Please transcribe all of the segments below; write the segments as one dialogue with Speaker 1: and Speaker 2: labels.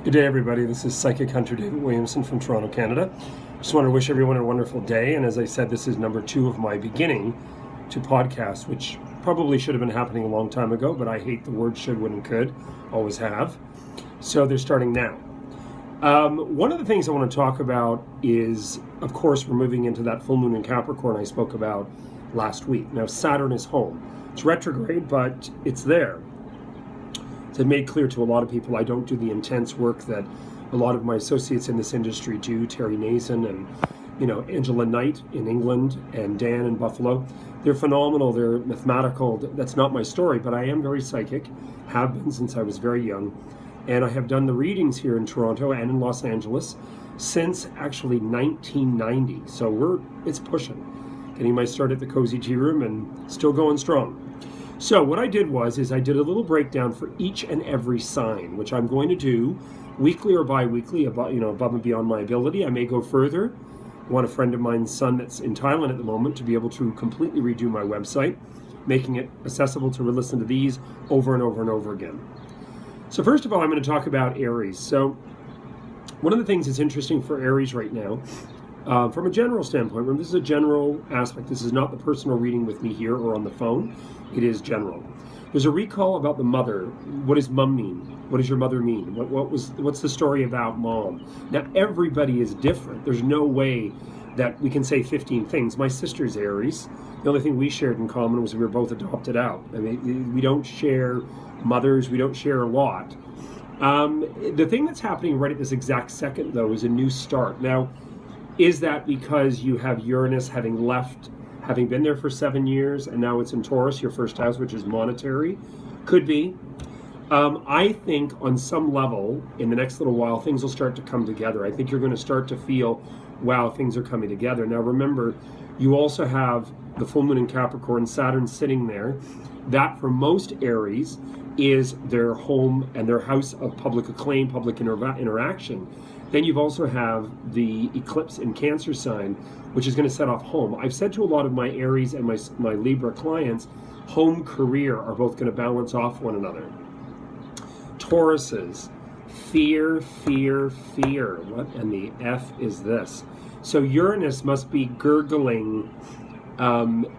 Speaker 1: Good day, everybody. This is Psychic Hunter David Williamson from Toronto, Canada. Just want to wish everyone a wonderful day. And as I said, this is number 2 of my beginning to podcast, which probably should have been happening a long time ago, but I hate the word should, would, and could. Always have. So they're starting now. One of the things I want to talk about is, of course, we're moving into that full moon in Capricorn I spoke about last week. Now, Saturn is home. It's retrograde, but it's there. As I've made clear to a lot of people, I don't do the intense work that a lot of my associates in this industry do. Terry Nason and, Angela Knight in England and Dan in Buffalo. They're phenomenal. They're mathematical. That's not my story, but I am very psychic. Have been since I was very young. And I have done the readings here in Toronto and in Los Angeles since actually 1990. So it's pushing. Getting my start at the Cozy Tea Room and still going strong. So what I did is I did a little breakdown for each and every sign, which I'm going to do weekly or bi-weekly, above and beyond my ability. I may go further. I want a friend of mine's son that's in Thailand at the moment to be able to completely redo my website, making it accessible to listen to these over and over and over again. So first of all, I'm going to talk about Aries. So one of the things that's interesting for Aries right now, from a general standpoint, remember this is a general aspect. This is not the personal reading with me here or on the phone. It is general. There's a recall about the mother. What does mom mean? What does your mother mean? What's the story about mom? Now, everybody is different. There's no way that we can say 15 things. My sister's Aries. The only thing we shared in common was we were both adopted out. I mean, we don't share mothers. We don't share a lot. The thing that's happening right at this exact second, though, is a new start. Now, is that because you have Uranus having been there for 7 years, and now it's in Taurus, your first house, which is monetary? Could be. I think on some level, in the next little while, things will start to come together. I think you're going to start to feel, wow, things are coming together. Now remember, you also have the full moon in Capricorn, Saturn sitting there. That, for most Aries, is their home and their house of public acclaim, public interaction. Then you've also have the eclipse in Cancer sign, which is going to set off home. I've said to a lot of my Aries and my Libra clients, home, career are both going to balance off one another. Tauruses, fear, fear, fear. What and the F is this? So Uranus must be gurgling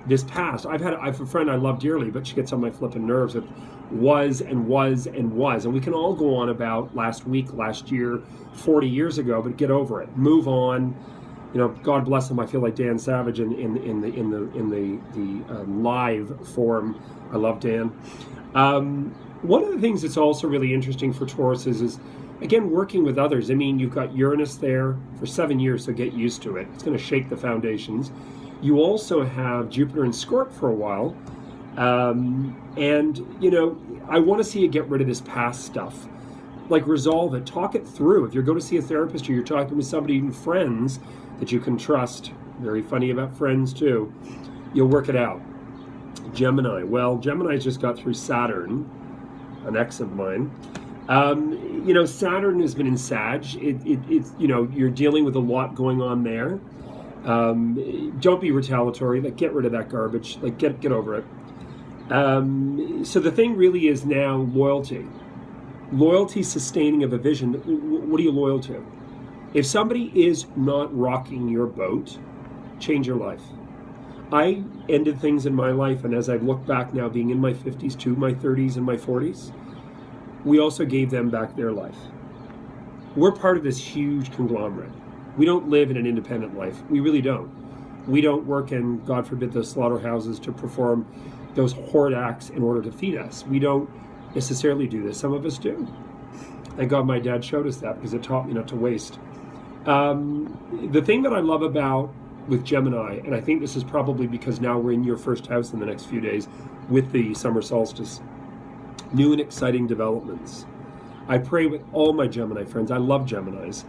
Speaker 1: this past. I have a friend I love dearly, but she gets on my flipping nerves with was and was and was. And we can all go on about last week, last year, 40 years ago, but get over it. Move on. God bless him. I feel like Dan Savage in the live form. I love Dan. One of the things that's also really interesting for Taurus is again, working with others. I mean, you've got Uranus there for 7 years, so get used to it. It's going to shake the foundations. You also have Jupiter in Scorp for a while. I want to see you get rid of this past stuff. Like, resolve it. Talk it through. If you're going to see a therapist or you're talking with somebody, even friends that you can trust, very funny about friends too, you'll work it out. Gemini. Well, Gemini just got through Saturn, an ex of mine. Saturn has been in Sag. You're dealing with a lot going on there. Don't be retaliatory. Like, get rid of that garbage. Like, get over it. So the thing really is now loyalty. Loyalty, sustaining of a vision. What are you loyal to? If somebody is not rocking your boat, change your life. I ended things in my life, and as I've looked back now, being in my 50s to my 30s and my 40s, we also gave them back their life. We're part of this huge conglomerate. We don't live in an independent life. We really don't. We don't work in, God forbid, those slaughterhouses to perform those horrid acts in order to feed us. We don't necessarily do this. Some of us do. Thank God my dad showed us that, because it taught me not to waste. The thing that I love about with Gemini, and I think this is probably because now we're in your first house in the next few days with the summer solstice, new and exciting developments. I pray with all my Gemini friends, I love Geminis,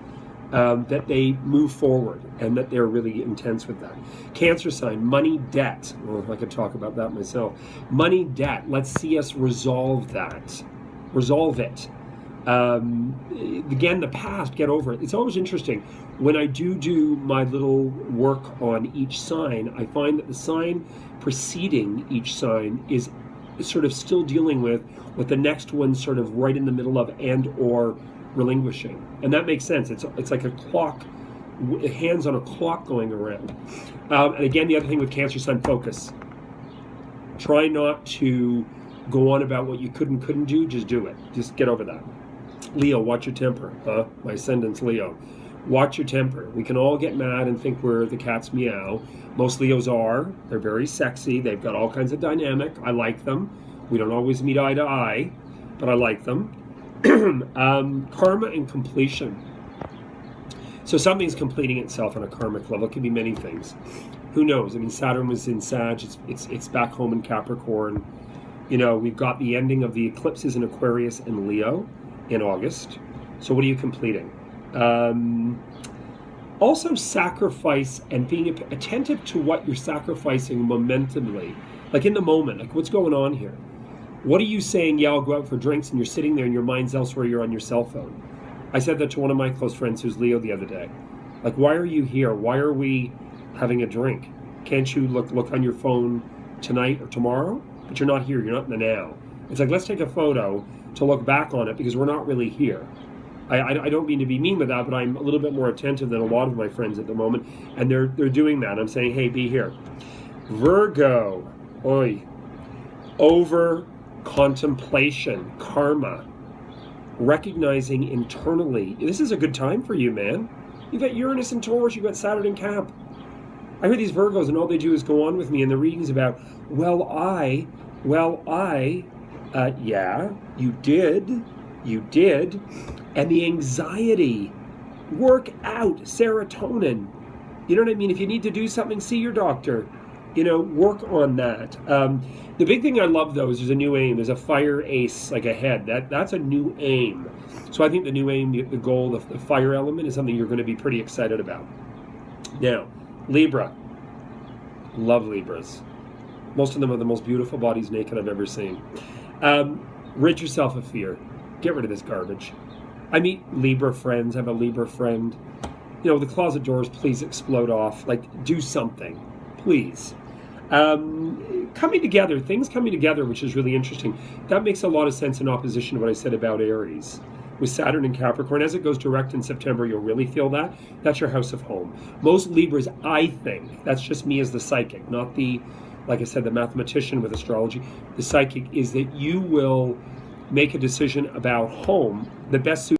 Speaker 1: that they move forward and that they're really intense with that. Cancer sign, money, debt. Well, I could talk about that myself. Money, debt. Let's see us resolve that. Resolve it. Again, the past, get over it. It's always interesting. When I do my little work on each sign, I find that the sign preceding each sign is sort of still dealing with what the next one's sort of right in the middle of and or relinquishing. And that makes sense. It's like a clock, hands on a clock going around. And again, the other thing with Cancer Sun, focus. Try not to go on about what you couldn't do. Just do it. Just get over that. Leo, watch your temper. My ascendant's Leo. Watch your temper. We can all get mad and think we're the cat's meow. Most Leos are. They're very sexy. They've got all kinds of dynamic. I like them. We don't always meet eye to eye, but I like them. Karma and completion. So something's completing itself on a karmic level. It can be many things. Who knows? I mean, Saturn was in Sag. It's back home in Capricorn. You know, we've got the ending of the eclipses in Aquarius and Leo in August. So what are you completing? Also sacrifice and being attentive to what you're sacrificing momentumly. Like in the moment, like what's going on here? What are you saying, yeah, I'll go out for drinks, and you're sitting there and your mind's elsewhere, you're on your cell phone? I said that to one of my close friends who's Leo the other day. Like, why are you here? Why are we having a drink? Can't you look on your phone tonight or tomorrow? But you're not here, you're not in the now. It's like, let's take a photo to look back on it because we're not really here. I don't mean to be mean with that, but I'm a little bit more attentive than a lot of my friends at the moment, and they're doing that. I'm saying, hey, be here. Virgo, over contemplation, karma, recognizing internally. This is a good time for you, man. You've got Uranus and Taurus, you've got Saturn in Cap. I hear these Virgos, and all they do is go on with me, and the readings about, yeah, you did, and the anxiety, work out, serotonin. You know what I mean? If you need to do something, see your doctor. You know, work on that. The big thing I love, though, is there's a new aim. There's a fire ace, like ahead. That's a new aim. So I think the new aim, the goal, the fire element is something you're going to be pretty excited about. Now, Libra. Love Libras. Most of them are the most beautiful bodies naked I've ever seen. Rid yourself of fear. Get rid of this garbage. I meet Libra friends. I have a Libra friend. You know, the closet doors, please explode off. Like, do something. Please. Coming together, things coming together, which is really interesting. That makes a lot of sense in opposition to what I said about Aries. With Saturn and Capricorn, as it goes direct in September, you'll really feel that. That's your house of home. Most Libras, I think, that's just me as the psychic, not the, like I said, the mathematician with astrology. The psychic is that you will make a decision about home, the best suit